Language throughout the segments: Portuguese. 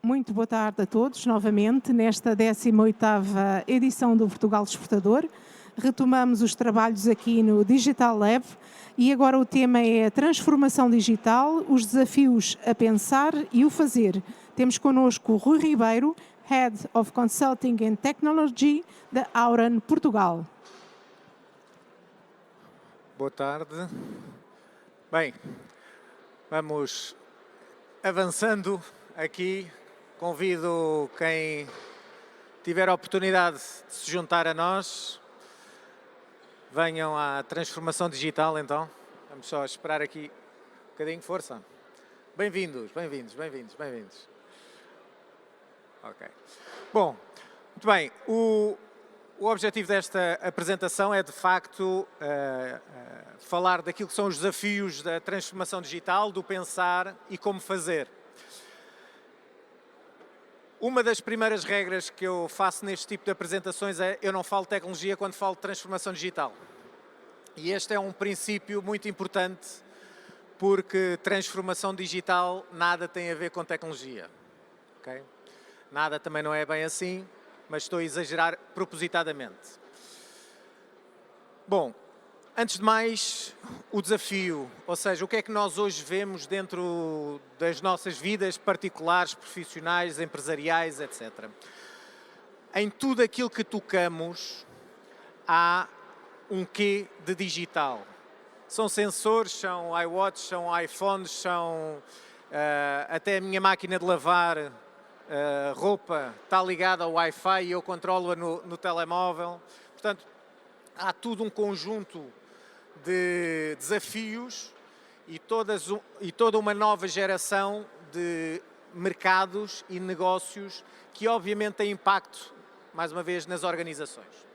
Muito boa tarde a todos, novamente, nesta 18ª edição do Portugal Exportador. Retomamos os trabalhos aqui no Digital Lab e agora o tema é a transformação digital, os desafios a pensar e o fazer. Temos connosco o Rui Ribeiro, Head of Consulting and Technology da Auran Portugal. Boa tarde. Bem, vamos avançando aqui. Convido quem tiver a oportunidade de se juntar a nós. Venham à transformação digital, então. Vamos só esperar aqui um bocadinho de força. Bem-vindos, bem-vindos, bem-vindos, bem-vindos. Ok. Bom, muito bem. O objetivo desta apresentação é, de facto, falar daquilo que são os desafios da transformação digital, do pensar e como fazer. Uma das primeiras regras que eu faço neste tipo de apresentações é eu não falo de tecnologia quando falo de transformação digital. E este é um princípio muito importante porque transformação digital nada tem a ver com tecnologia. Okay? Nada também não é bem assim, mas estou a exagerar propositadamente. Bom, antes de mais, o desafio, ou seja, o que é que nós hoje vemos dentro das nossas vidas particulares, profissionais, empresariais, etc. Em tudo aquilo que tocamos, há um quê de digital. São sensores, são iWatch, são iPhones, são até a minha máquina de lavar roupa está ligada ao Wi-Fi e eu controlo-a no telemóvel. Portanto, há tudo um conjunto de desafios e toda uma nova geração de mercados e negócios que obviamente têm impacto, mais uma vez, nas organizações.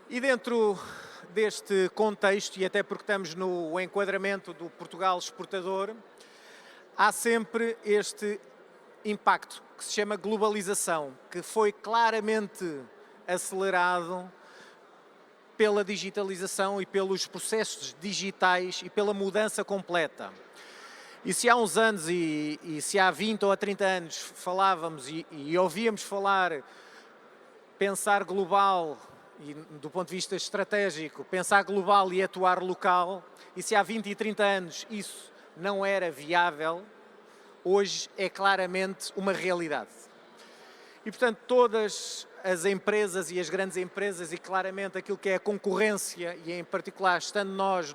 E dentro deste contexto, e até porque estamos no enquadramento do Portugal Exportador, há sempre este impacto que se chama globalização, que foi claramente acelerado pela digitalização e pelos processos digitais e pela mudança completa. E se há uns anos e se há 20 ou há 30 anos falávamos e ouvíamos falar pensar global e do ponto de vista estratégico, pensar global e atuar local, e se há 20 e 30 anos isso não era viável, hoje é claramente uma realidade. E, portanto, todas as empresas e as grandes empresas e claramente aquilo que é a concorrência e, em particular, estando nós,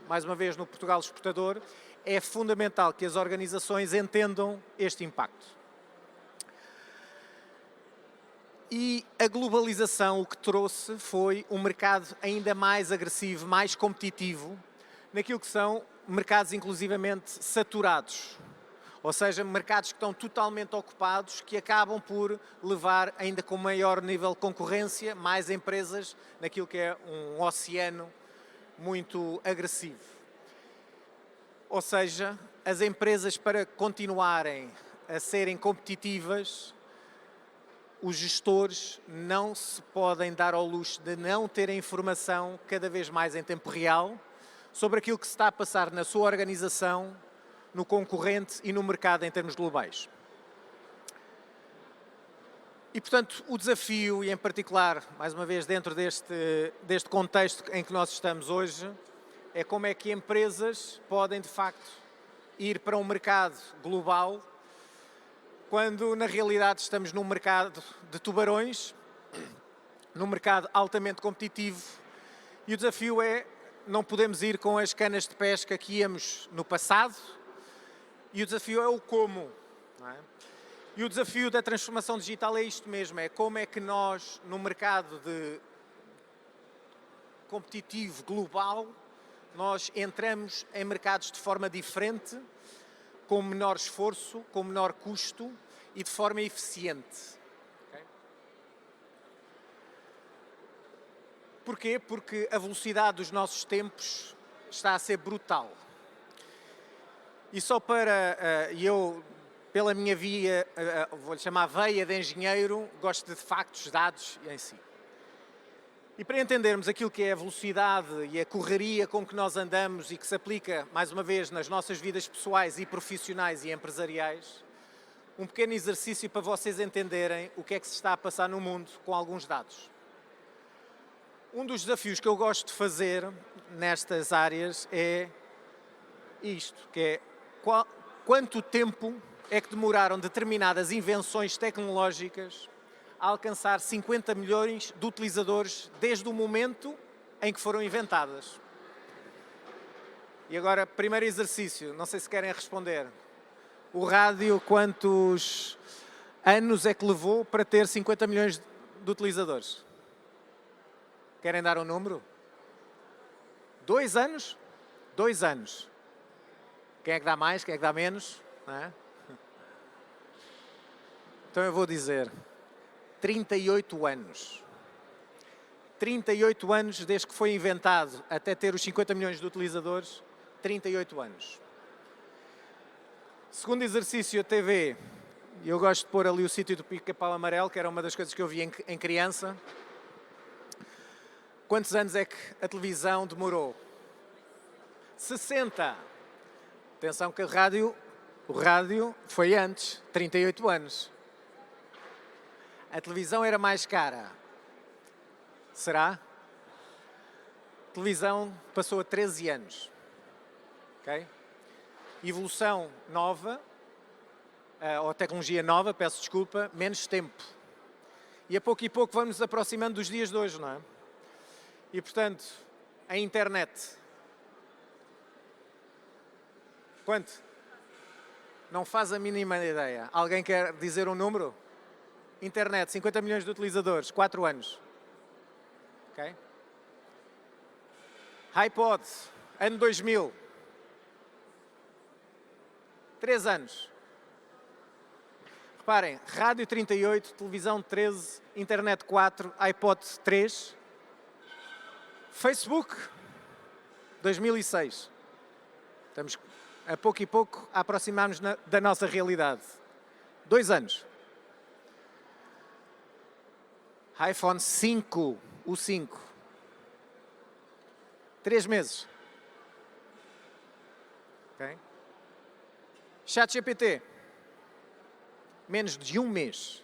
mais uma vez, no Portugal Exportador, é fundamental que as organizações entendam este impacto. E a globalização o que trouxe foi um mercado ainda mais agressivo, mais competitivo, naquilo que são mercados inclusivamente saturados. Ou seja, mercados que estão totalmente ocupados, que acabam por levar ainda com maior nível de concorrência, mais empresas naquilo que é um oceano muito agressivo. Ou seja, as empresas para continuarem a serem competitivas, os gestores não se podem dar ao luxo de não terem informação cada vez mais em tempo real sobre aquilo que se está a passar na sua organização, no concorrente e no mercado em termos globais. E, portanto, o desafio, e em particular, mais uma vez, dentro deste contexto em que nós estamos hoje, é como é que empresas podem, de facto, ir para um mercado global, quando, na realidade, estamos num mercado de tubarões, num mercado altamente competitivo, e o desafio é, não podemos ir com as canas de pesca que íamos no passado, e o desafio é o como. Não é? E o desafio da transformação digital é isto mesmo, é como é que nós, no mercado competitivo global, nós entramos em mercados de forma diferente, com menor esforço, com menor custo e de forma eficiente. Okay? Porquê? Porque a velocidade dos nossos tempos está a ser brutal. E só para, eu, pela minha via, vou-lhe chamar veia de engenheiro, gosto de factos, dados em si. E para entendermos aquilo que é a velocidade e a correria com que nós andamos e que se aplica, mais uma vez, nas nossas vidas pessoais e profissionais e empresariais, um pequeno exercício para vocês entenderem o que é que se está a passar no mundo com alguns dados. Um dos desafios que eu gosto de fazer nestas áreas é isto, que é quanto tempo é que demoraram determinadas invenções tecnológicas a alcançar 50 milhões de utilizadores desde o momento em que foram inventadas. E agora, primeiro exercício, não sei se querem responder. O rádio, quantos anos é que levou para ter 50 milhões de utilizadores? Querem dar um número? 2 anos? 2 anos. Quem é que dá mais, quem é que dá menos? Não é? Então eu vou dizer 38 anos. 38 anos desde que foi inventado até ter os 50 milhões de utilizadores, 38 anos. Segundo exercício, a TV. Eu gosto de pôr ali o sítio do Pica-Pau Amarelo, que era uma das coisas que eu via em criança. Quantos anos é que a televisão demorou? 60. Atenção que o rádio foi antes, 38 anos. A televisão era mais cara. Será? A televisão passou a 13 anos. Okay? Evolução nova, ou tecnologia nova, peço desculpa, menos tempo. E a pouco vamos nos aproximando dos dias de hoje, não é? E, portanto, a internet. Quanto? Não faz a mínima ideia. Alguém quer dizer um número? Internet, 50 milhões de utilizadores, 4 anos. Ok? iPod, ano 2000. 3 anos. Reparem, rádio 38, televisão 13, internet 4, iPod 3. Facebook, 2006. Estamos a pouco a aproximar-nos da nossa realidade. 2 anos. iPhone 5, o 5. 3 meses. Okay? ChatGPT, menos de 1 mês.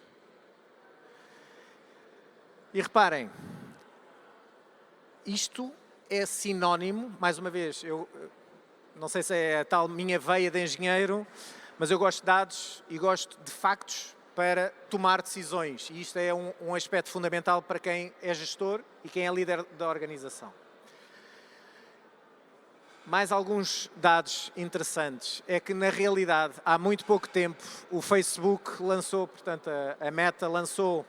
E reparem, isto é sinónimo, mais uma vez, eu não sei se é a tal minha veia de engenheiro, mas eu gosto de dados e gosto de factos para tomar decisões. E isto é um aspecto fundamental para quem é gestor e quem é líder da organização. Mais alguns dados interessantes. É que, na realidade, há muito pouco tempo, o Facebook lançou, portanto, a Meta lançou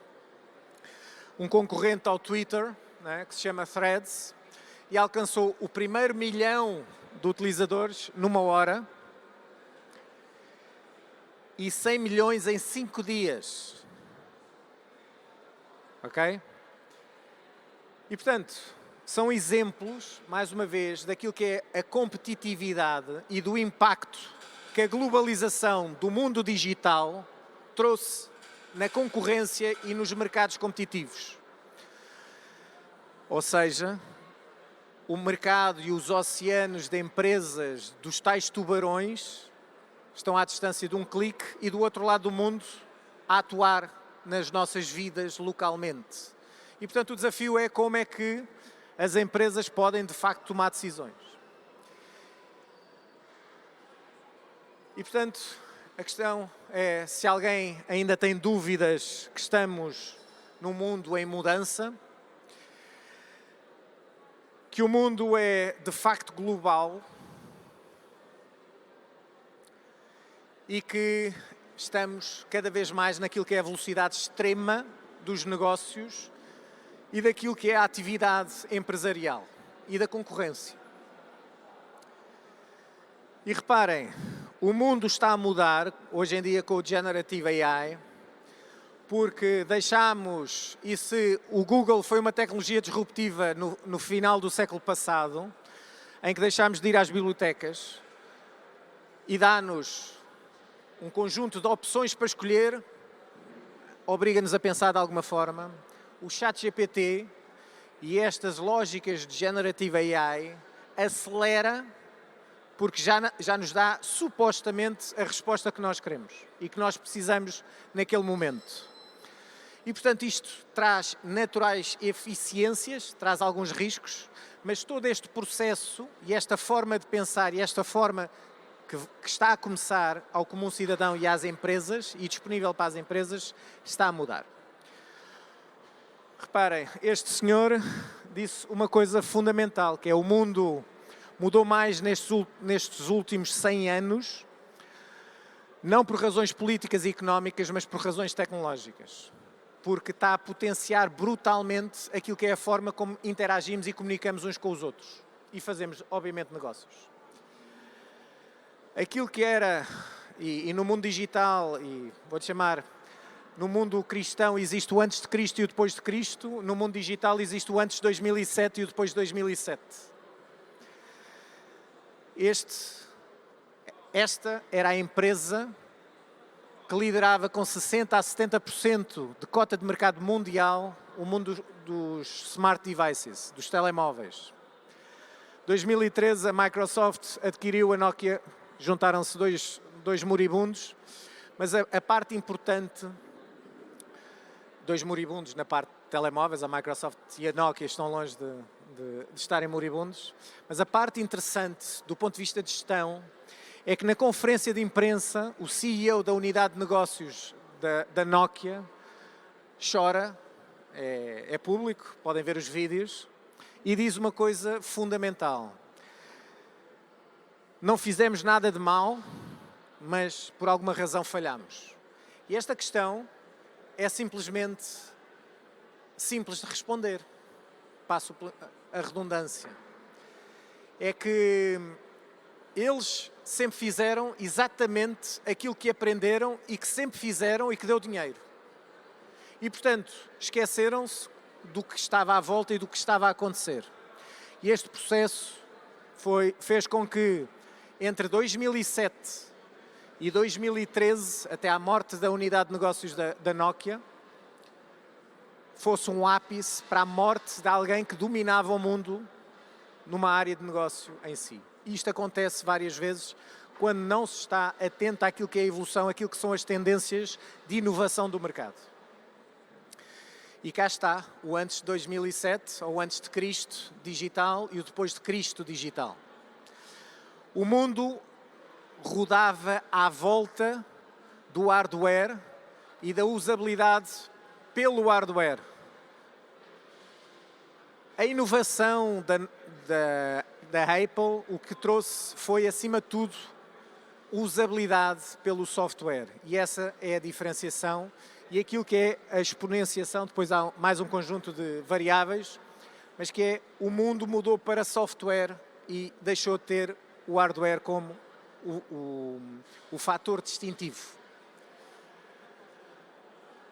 um concorrente ao Twitter, né, que se chama Threads, e alcançou o primeiro 1 milhão de utilizadores numa hora e 100 milhões em 5 dias. Ok? E, portanto, são exemplos, mais uma vez, daquilo que é a competitividade e do impacto que a globalização do mundo digital trouxe na concorrência e nos mercados competitivos. Ou seja, o mercado e os oceanos de empresas dos tais tubarões estão à distância de um clique e do outro lado do mundo a atuar nas nossas vidas localmente. E, portanto, o desafio é como é que as empresas podem, de facto, tomar decisões. E, portanto, a questão é, se alguém ainda tem dúvidas que estamos num mundo em mudança, que o mundo é, de facto, global e que estamos cada vez mais naquilo que é a velocidade extrema dos negócios e daquilo que é a atividade empresarial e da concorrência. E reparem, o mundo está a mudar, hoje em dia com o Generative AI, porque deixámos, e se o Google foi uma tecnologia disruptiva no final do século passado, em que deixámos de ir às bibliotecas e dá-nos um conjunto de opções para escolher, obriga-nos a pensar de alguma forma. O ChatGPT e estas lógicas de Generative AI acelera porque já nos dá supostamente a resposta que nós queremos e que nós precisamos naquele momento. E, portanto, isto traz naturais eficiências, traz alguns riscos, mas todo este processo e esta forma de pensar e esta forma que está a começar ao comum cidadão e às empresas, e disponível para as empresas, está a mudar. Reparem, este senhor disse uma coisa fundamental, que é o mundo mudou mais nestes últimos 100 anos, não por razões políticas e económicas, mas por razões tecnológicas. Porque está a potenciar brutalmente aquilo que é a forma como interagimos e comunicamos uns com os outros. E fazemos, obviamente, negócios. Aquilo que era, e no mundo digital, e vou-te chamar, no mundo cristão existe o antes de Cristo e o depois de Cristo, no mundo digital existe o antes de 2007 e o depois de 2007. Esta era a empresa que liderava com 60% a 70% de cota de mercado mundial o mundo dos smart devices, dos telemóveis. Em 2013 a Microsoft adquiriu a Nokia, juntaram-se dois moribundos, mas a parte importante, dois moribundos na parte de telemóveis, a Microsoft e a Nokia estão longe de estarem moribundos, mas a parte interessante do ponto de vista de gestão é que na conferência de imprensa o CEO da unidade de negócios da Nokia chora, é público, podem ver os vídeos, e diz uma coisa fundamental. Não fizemos nada de mal, mas por alguma razão falhamos. E esta questão é simplesmente simples de responder. Passo a redundância. É que eles sempre fizeram exatamente aquilo que aprenderam e que sempre fizeram e que deu dinheiro. E, portanto, esqueceram-se do que estava à volta e do que estava a acontecer. E este processo fez com que, entre 2007 e 2013, até à morte da unidade de negócios da Nokia, fosse um ápice para a morte de alguém que dominava o mundo numa área de negócio em si. E isto acontece várias vezes quando não se está atento àquilo que é a evolução, àquilo que são as tendências de inovação do mercado. E cá está o antes de 2007, ou antes de Cristo digital, e o depois de Cristo digital. O mundo rodava à volta do hardware e da usabilidade pelo hardware. A inovação da Apple, o que trouxe foi, acima de tudo, usabilidade pelo software. E essa é a diferenciação. E aquilo que é a exponenciação, depois há mais um conjunto de variáveis, mas que é o mundo mudou para software e deixou de ter o hardware como o fator distintivo.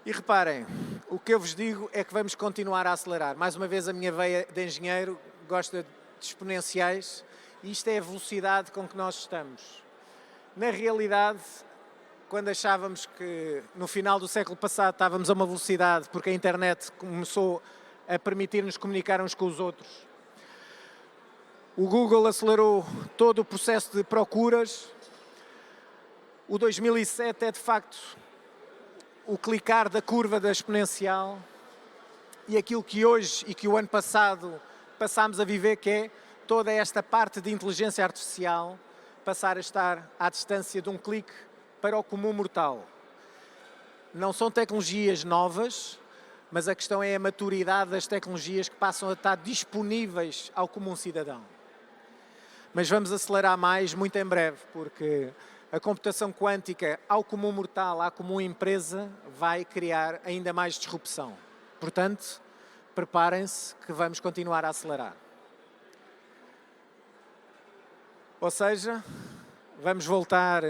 E reparem, o que eu vos digo é que vamos continuar a acelerar. Mais uma vez, a minha veia de engenheiro gosta de exponenciais e isto é a velocidade com que nós estamos. Na realidade, quando achávamos que no final do século passado estávamos a uma velocidade porque a internet começou a permitir-nos comunicar uns com os outros, o Google acelerou todo o processo de procuras. O 2007 é de facto o clicar da curva da exponencial e aquilo que hoje e que o ano passado passámos a viver, que é toda esta parte de inteligência artificial passar a estar à distância de um clique para o comum mortal. Não são tecnologias novas, mas a questão é a maturidade das tecnologias que passam a estar disponíveis ao comum cidadão. Mas vamos acelerar mais muito em breve, porque a computação quântica ao comum mortal, à comum empresa, vai criar ainda mais disrupção. Portanto, preparem-se que vamos continuar a acelerar. Ou seja, vamos voltar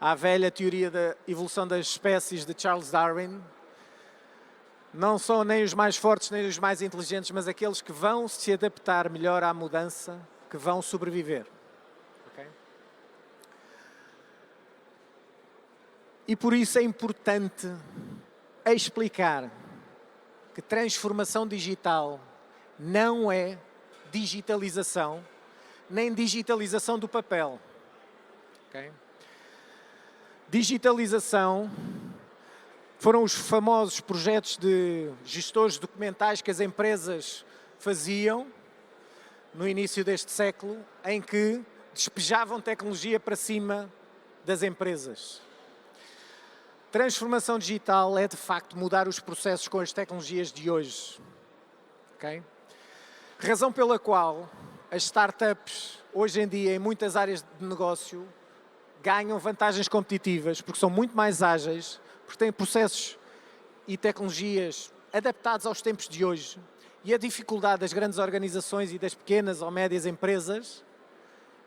à velha teoria da evolução das espécies de Charles Darwin. Não são nem os mais fortes nem os mais inteligentes, mas aqueles que vão se adaptar melhor à mudança, que vão sobreviver. Okay? E por isso é importante explicar que transformação digital não é digitalização, nem digitalização do papel. Okay? Digitalização foram os famosos projetos de gestores documentais que as empresas faziam no início deste século, em que despejavam tecnologia para cima das empresas. Transformação digital é, de facto, mudar os processos com as tecnologias de hoje. Okay? Razão pela qual as startups, hoje em dia, em muitas áreas de negócio, ganham vantagens competitivas, porque são muito mais ágeis, porque têm processos e tecnologias adaptados aos tempos de hoje. E a dificuldade das grandes organizações e das pequenas ou médias empresas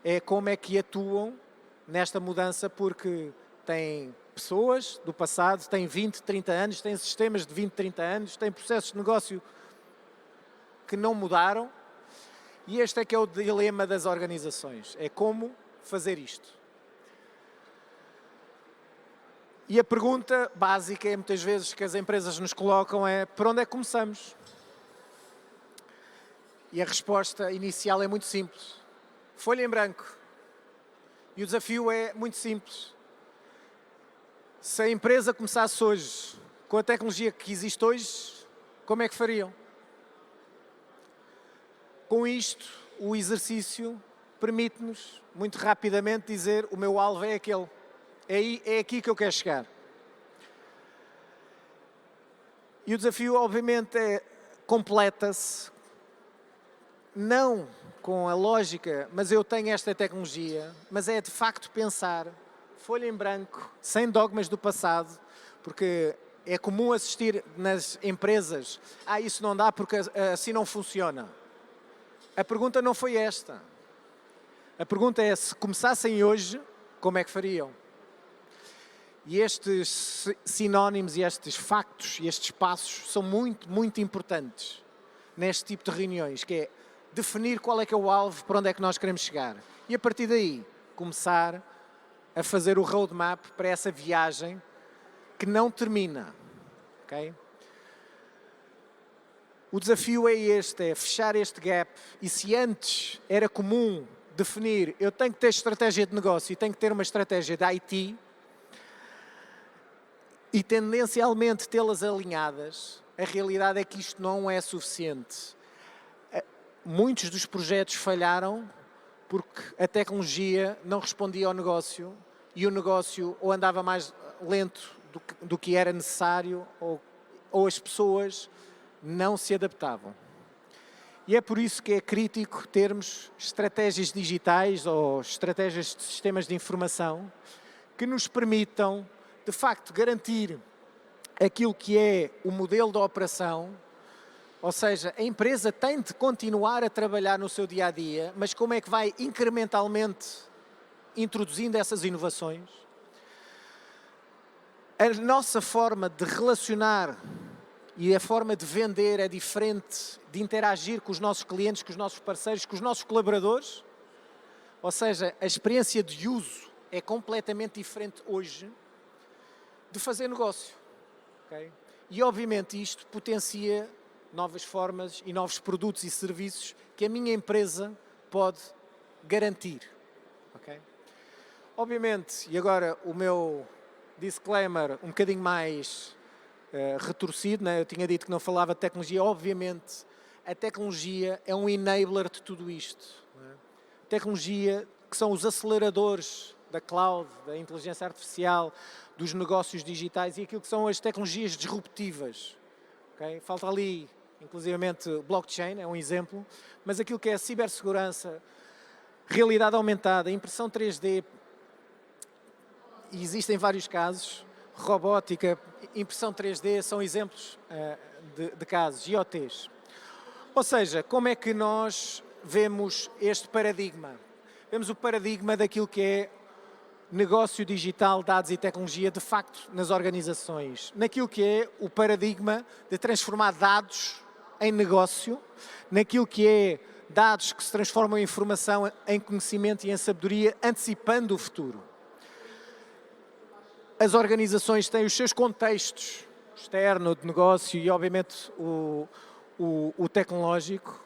é como é que atuam nesta mudança, porque têm pessoas do passado, têm 20, 30 anos, têm sistemas de 20, 30 anos, têm processos de negócio que não mudaram. E este é que é o dilema das organizações, é como fazer isto. E a pergunta básica, muitas vezes, que as empresas nos colocam é: por onde é que começamos? E a resposta inicial é muito simples. Folha em branco. E o desafio é muito simples. Se a empresa começasse hoje com a tecnologia que existe hoje, como é que fariam? Com isto, o exercício permite-nos, muito rapidamente, dizer: o meu alvo é aquele. É aqui que eu quero chegar. E o desafio, obviamente, completa-se, não com a lógica, mas eu tenho esta tecnologia, mas é de facto pensar, folha em branco, sem dogmas do passado, porque é comum assistir nas empresas: isso não dá porque assim não funciona. A pergunta não foi esta. A pergunta é: se começassem hoje, como é que fariam? E estes sinónimos e estes factos e estes passos são muito, muito importantes neste tipo de reuniões, que é definir qual é que é o alvo, para onde é que nós queremos chegar. E a partir daí, começar a fazer o roadmap para essa viagem que não termina. Okay? O desafio é este, é fechar este gap. E se antes era comum definir: eu tenho que ter estratégia de negócio e tenho que ter uma estratégia de IT, e tendencialmente tê-las alinhadas, a realidade é que isto não é suficiente. Muitos dos projetos falharam porque a tecnologia não respondia ao negócio e o negócio ou andava mais lento do que era necessário ou as pessoas não se adaptavam. E é por isso que é crítico termos estratégias digitais ou estratégias de sistemas de informação que nos permitam, de facto, garantir aquilo que é o modelo de operação, ou seja, a empresa tem de continuar a trabalhar no seu dia-a-dia, mas como é que vai incrementalmente introduzindo essas inovações? A nossa forma de relacionar e a forma de vender é diferente, de interagir com os nossos clientes, com os nossos parceiros, com os nossos colaboradores, ou seja, a experiência de uso é completamente diferente hoje de fazer negócio. Okay? E obviamente isto potencia novas formas e novos produtos e serviços que a minha empresa pode garantir. Okay? Obviamente, e agora o meu disclaimer um bocadinho mais retorcido, né? Eu tinha dito que não falava de tecnologia. Obviamente, a tecnologia é um enabler de tudo isto. Né? Tecnologia que são os aceleradores da cloud, da inteligência artificial, dos negócios digitais e aquilo que são as tecnologias disruptivas. Okay? Falta ali, inclusivamente, blockchain, é um exemplo, mas aquilo que é a cibersegurança, realidade aumentada, impressão 3D, e existem vários casos, robótica, impressão 3D, são exemplos de casos, IoTs. Ou seja, como é que nós vemos este paradigma? Vemos o paradigma daquilo que é negócio digital, dados e tecnologia, de facto, nas organizações. Naquilo que é o paradigma de transformar dados em negócio, naquilo que é dados que se transformam em informação, em conhecimento e em sabedoria, antecipando o futuro. As organizações têm os seus contextos, externo, de negócio e, obviamente, o tecnológico.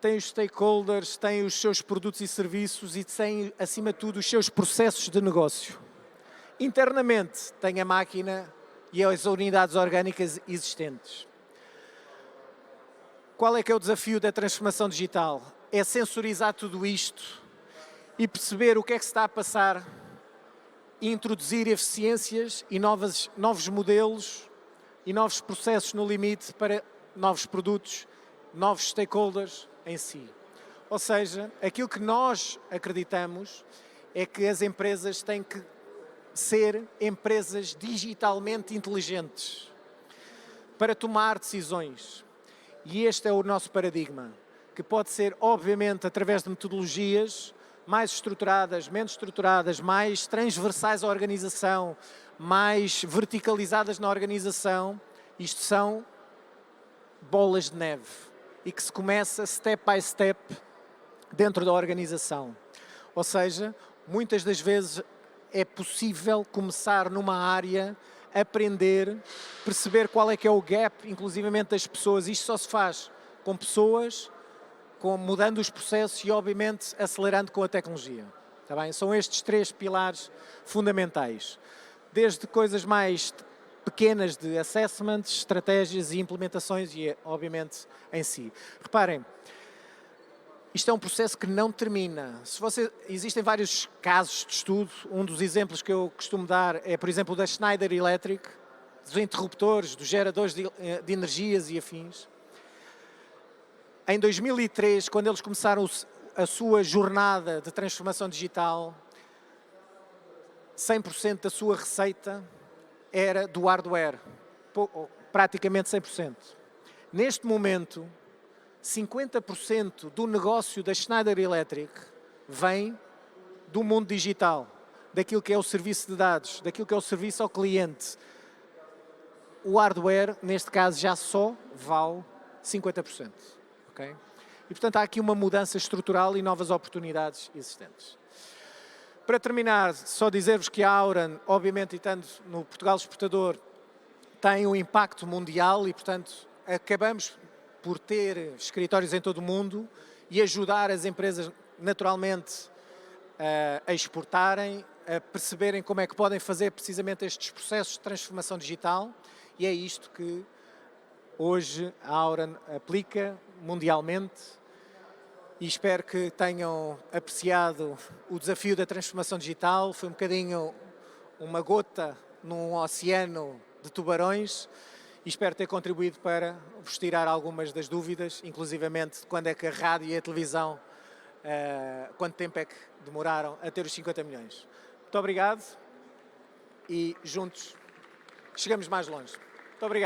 tem os stakeholders, tem os seus produtos e serviços e tem, acima de tudo, os seus processos de negócio. Internamente, tem a máquina e as unidades orgânicas existentes. Qual é que é o desafio da transformação digital? É sensorizar tudo isto e perceber o que é que se está a passar e introduzir eficiências e novos modelos e novos processos no limite para novos produtos, novos stakeholders em si. Ou seja, aquilo que nós acreditamos é que as empresas têm que ser empresas digitalmente inteligentes para tomar decisões. E este é o nosso paradigma, que pode ser, obviamente, através de metodologias mais estruturadas, menos estruturadas, mais transversais à organização, mais verticalizadas na organização. Isto são bolas de neve e que se começa step by step dentro da organização. Ou seja, muitas das vezes é possível começar numa área, aprender, perceber qual é que é o gap, inclusivamente das pessoas. Isto só se faz com pessoas, mudando os processos e, obviamente, acelerando com a tecnologia. Está bem? São estes 3 pilares fundamentais. Desde coisas mais pequenas de assessments, estratégias e implementações e, obviamente, em si. Reparem, isto é um processo que não termina. Existem vários casos de estudo. Um dos exemplos que eu costumo dar é, por exemplo, da Schneider Electric, dos interruptores, dos geradores de energias e afins. Em 2003, quando eles começaram a sua jornada de transformação digital, 100% da sua receita era do hardware, praticamente 100%. Neste momento, 50% do negócio da Schneider Electric vem do mundo digital, daquilo que é o serviço de dados, daquilo que é o serviço ao cliente. O hardware, neste caso, já só vale 50%. Okay? E, portanto, há aqui uma mudança estrutural e novas oportunidades existentes. Para terminar, só dizer-vos que a Auren, obviamente, estando no Portugal Exportador, tem um impacto mundial e, portanto, acabamos por ter escritórios em todo o mundo e ajudar as empresas, naturalmente, a exportarem, a perceberem como é que podem fazer precisamente estes processos de transformação digital, e é isto que hoje a Auren aplica mundialmente, e espero que tenham apreciado o desafio da transformação digital. Foi um bocadinho uma gota num oceano de tubarões e espero ter contribuído para vos tirar algumas das dúvidas, inclusivamente de quando é que a rádio e a televisão, quanto tempo é que demoraram a ter os 50 milhões. Muito obrigado e juntos chegamos mais longe. Muito obrigado.